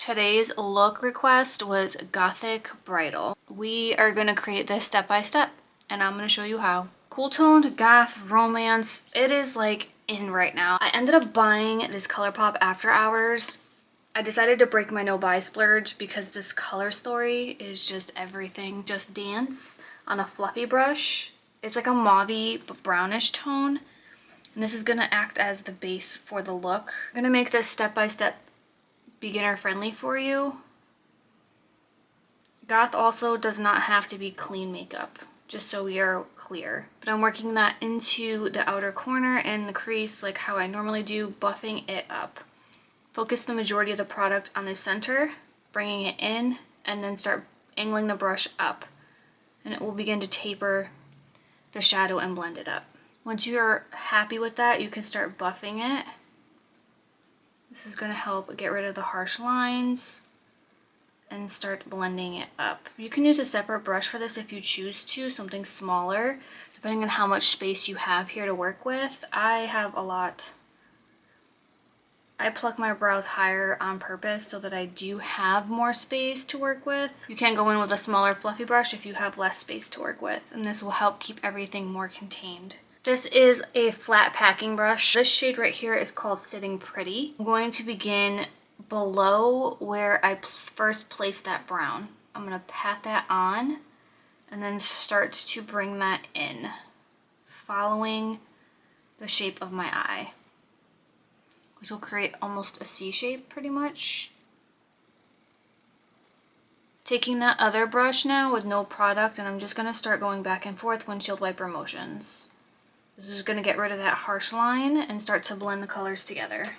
Today's look request was Gothic Bridal. We are going to create this step by step, and I'm going to show you how. Cool toned goth romance. It is like in right now. I ended up buying this Colourpop After Hours. I decided to break my no buy splurge because this color story is just everything. Just Dance on a fluffy brush. It's like a mauve but brownish tone. And this is going to act as the base for the look. I'm going to make this step by step beginner friendly for you. Goth also does not have to be clean makeup, just so we are clear. But I'm working that into the outer corner and the crease like how I normally do, buffing it up. Focus the majority of the product on the center, bringing it in, and then start angling the brush up. And it will begin to taper the shadow and blend it up. Once you're happy with that, you can start buffing it. This is going to help get rid of the harsh lines and start blending it up. You can use a separate brush for this if you choose to, something smaller, depending on how much space you have here to work with. I have a lot. I pluck my brows higher on purpose so that I do have more space to work with. You can go in with a smaller fluffy brush if you have less space to work with, and this will help keep everything more contained. This is a flat packing brush. This shade right here is called Sitting Pretty. I'm going to begin below where I first placed that brown. I'm going to pat that on and then start to bring that in, following the shape of my eye, which will create almost a C shape pretty much. Taking that other brush now with no product, and I'm just going to start going back and forth windshield wiper motions. This is going to get rid of that harsh line and start to blend the colors together.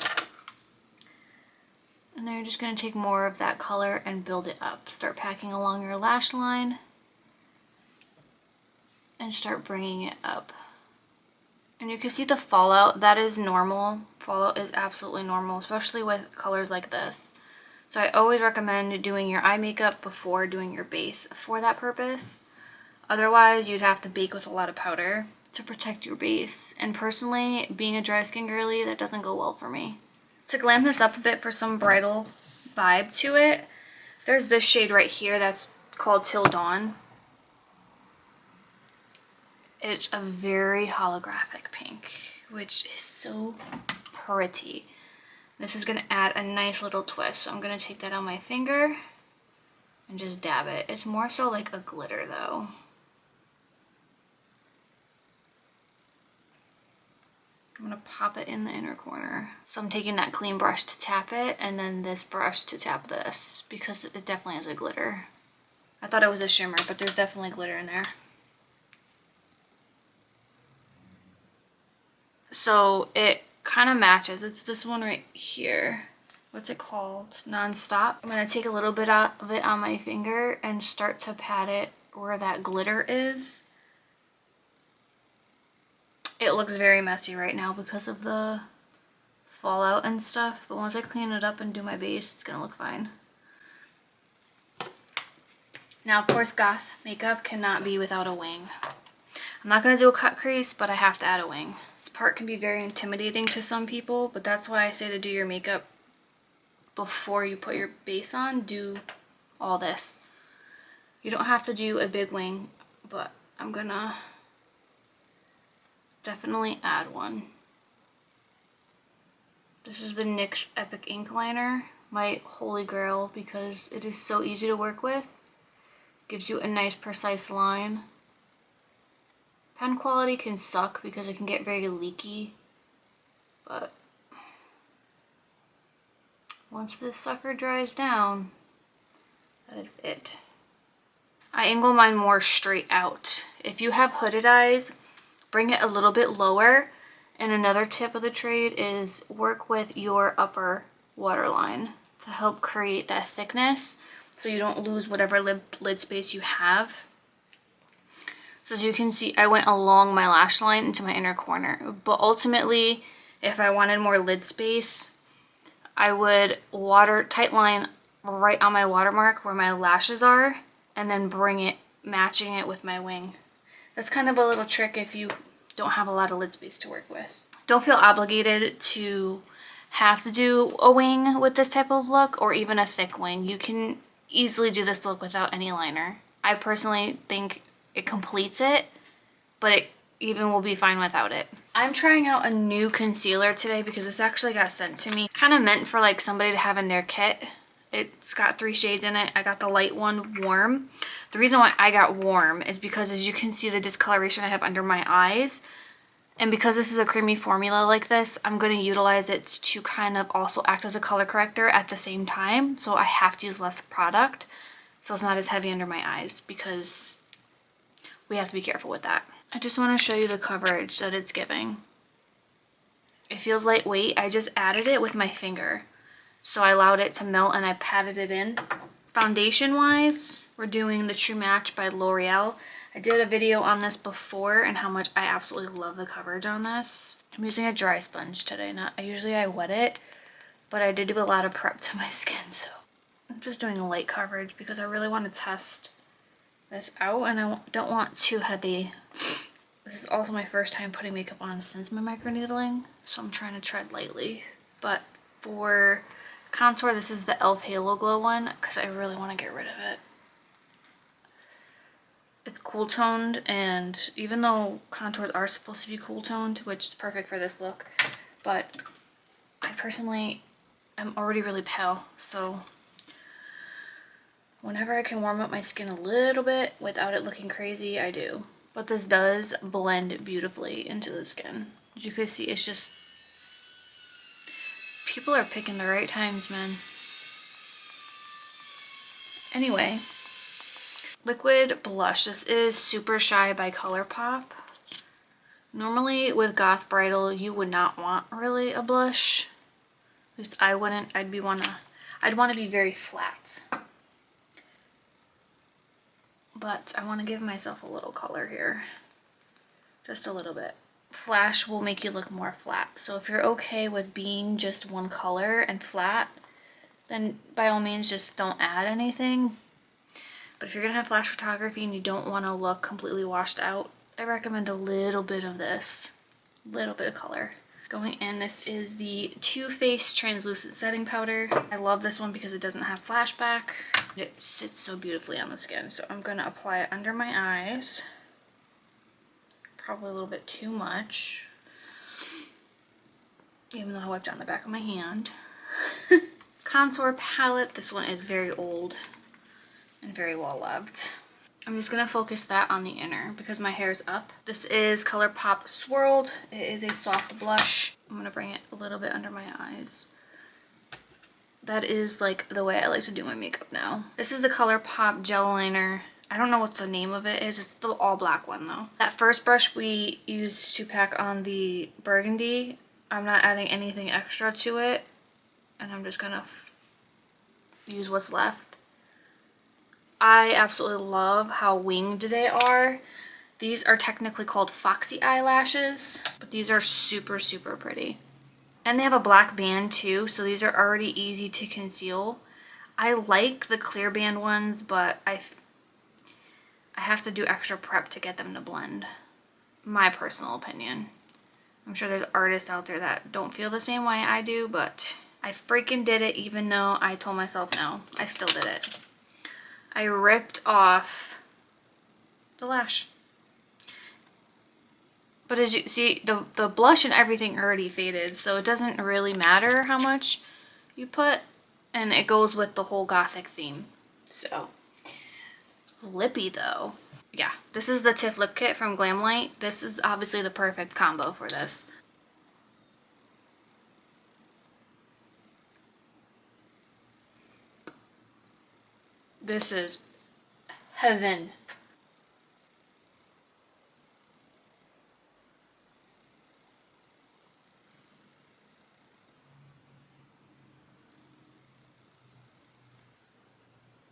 And then you're just going to take more of that color and build it up. Start packing along your lash line and start bringing it up. And you can see the fallout. That is normal. Fallout is absolutely normal, especially with colors like this. So I always recommend doing your eye makeup before doing your base for that purpose. Otherwise, you'd have to bake with a lot of powder to protect your base. And personally, being a dry skin girly, that doesn't go well for me. To glam this up a bit for some bridal vibe to it, there's this shade right here that's called Till Dawn. It's a very holographic pink, which is so pretty. This is going to add a nice little twist. So I'm going to take that on my finger and just dab it. It's more so like a glitter though. I'm going to pop it in the inner corner. So I'm taking that clean brush to tap it, and then this brush to tap this, because it definitely has a glitter. I thought it was a shimmer, but there's definitely glitter in there. So it kind of matches. It's this one right here. What's it called? Nonstop. I'm going to take a little bit out of it on my finger and start to pat it where that glitter is. It looks very messy right now because of the fallout and stuff, but once I clean it up and do my base, it's going to look fine. Now, of course, goth makeup cannot be without a wing. I'm not going to do a cut crease, but I have to add a wing. This part can be very intimidating to some people, but that's why I say to do your makeup before you put your base on. Do all this. You don't have to do a big wing, but I'm going to definitely add one. This is the NYX Epic Ink Liner, my holy grail, because it is so easy to work with. Gives you a nice precise line. Pen quality can suck because it can get very leaky, but once this sucker dries down, that is it. I angle mine more straight out. If you have hooded eyes, bring it a little bit lower. And another tip of the trade is work with your upper waterline to help create that thickness so you don't lose whatever lid space you have. So as you can see, I went along my lash line into my inner corner. But ultimately, if I wanted more lid space, I would tight line right on my watermark where my lashes are, and then bring it, matching it with my wing. That's kind of a little trick if you don't have a lot of lid space to work with. Don't feel obligated to have to do a wing with this type of look or even a thick wing. You can easily do this look without any liner. I personally think it completes it, but it even will be fine without it. I'm trying out a new concealer today because this actually got sent to me. Kind of meant for like somebody to have in their kit. It's got 3 shades in it. I got the light one, Warm. The reason why I got Warm is because, as you can see, the discoloration I have under my eyes. And because this is a creamy formula like this, I'm going to utilize it to kind of also act as a color corrector at the same time. So I have to use less product so it's not as heavy under my eyes, because we have to be careful with that. I just want to show you the coverage that it's giving. It feels lightweight. I just added it with my finger. So I allowed it to melt and I patted it in. Foundation wise, we're doing the True Match by L'Oreal. I did a video on this before and how much I absolutely love the coverage on this. I'm using a dry sponge today. Usually I wet it, but I did do a lot of prep to my skin, so I'm just doing a light coverage because I really want to test this out and I don't want too heavy. This is also my first time putting makeup on since my microneedling, so I'm trying to tread lightly. But for contour, this is the e.l.f. Halo Glow one because I really want to get rid of it. It's cool toned, and even though contours are supposed to be cool toned, which is perfect for this look, but I personally am already really pale, so whenever I can warm up my skin a little bit without it looking crazy, I do. But this does blend beautifully into the skin. As you can see, it's just, people are picking the right times, man. Anyway, liquid blush. This is Super Shy by Colourpop. Normally with Goth Bridal, you would not want really a blush. At least I wouldn't. I'd want to be very flat. But I want to give myself a little color here. Just a little bit. Flash will make you look more flat. So if you're okay with being just one color and flat, then by all means just don't add anything. But if you're going to have flash photography and you don't want to look completely washed out, I recommend a little bit of this. A little bit of color. Going in, this is the Too Faced Translucent Setting Powder. I love this one because it doesn't have flashback. It sits so beautifully on the skin. So I'm going to apply it under my eyes. Probably a little bit too much. Even though I wiped down the back of my hand. Contour palette. This one is very old and very well loved. I'm just going to focus that on the inner because my hair's up. This is Colourpop Swirled. It is a soft blush. I'm going to bring it a little bit under my eyes. That is like the way I like to do my makeup now. This is the Colourpop Gel Liner. I don't know what the name of it is. It's the all black one though. That first brush we used to pack on the burgundy. I'm not adding anything extra to it. And I'm just going to use what's left. I absolutely love how winged they are. These are technically called Foxy eyelashes, but these are super, super pretty. And they have a black band too, so these are already easy to conceal. I like the clear band ones, but I have to do extra prep to get them to blend. My personal opinion. I'm sure there's artists out there that don't feel the same way I do, but I freaking did it even though I told myself no. I still did it. I ripped off the lash. But as you see, the blush and everything already faded, so it doesn't really matter how much you put, and it goes with the whole gothic theme. So, lippy though. Yeah, this is the Tiff Lip Kit from Glamlight. This is obviously the perfect combo for this. This is heaven.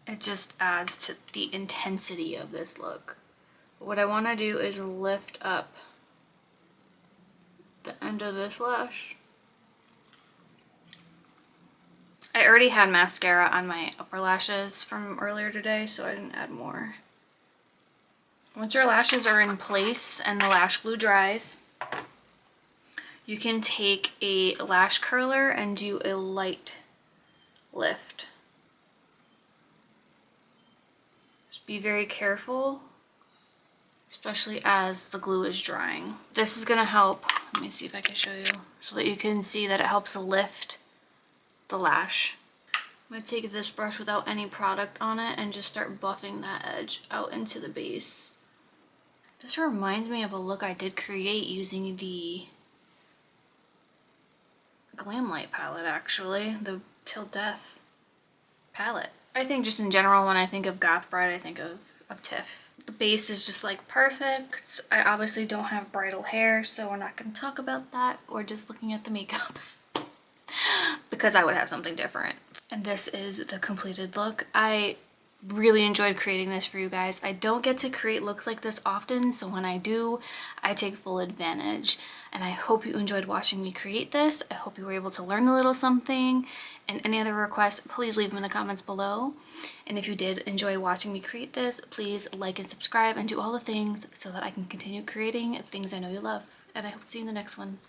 It just adds to the intensity of this look. What I want to do is lift up the end of this lash. I already had mascara on my upper lashes from earlier today, so I didn't add more. Once your lashes are in place and the lash glue dries, You can take a lash curler and do a light lift. Just be very careful, especially as the glue is drying. This is gonna help, let me see if I can show you, so that you can see that it helps lift the lash. I'm gonna take this brush without any product on it and just start buffing that edge out into the base. This reminds me of a look I did create using the Glam Light palette, actually, the Till Death palette. I think just in general, when I think of Goth Bride, I think of Tiff. The base is just like perfect. I obviously don't have bridal hair, so we're not going to talk about that. We're just looking at the makeup because I would have something different. And this is the completed look. I really enjoyed creating this for you guys. I don't get to create looks like this often, so when I do, I take full advantage. And I hope you enjoyed watching me create this. I hope you were able to learn a little something. And any other requests, please leave them in the comments below. And if you did enjoy watching me create this, please like and subscribe and do all the things so that I can continue creating things I know you love. And I hope to see you in the next one.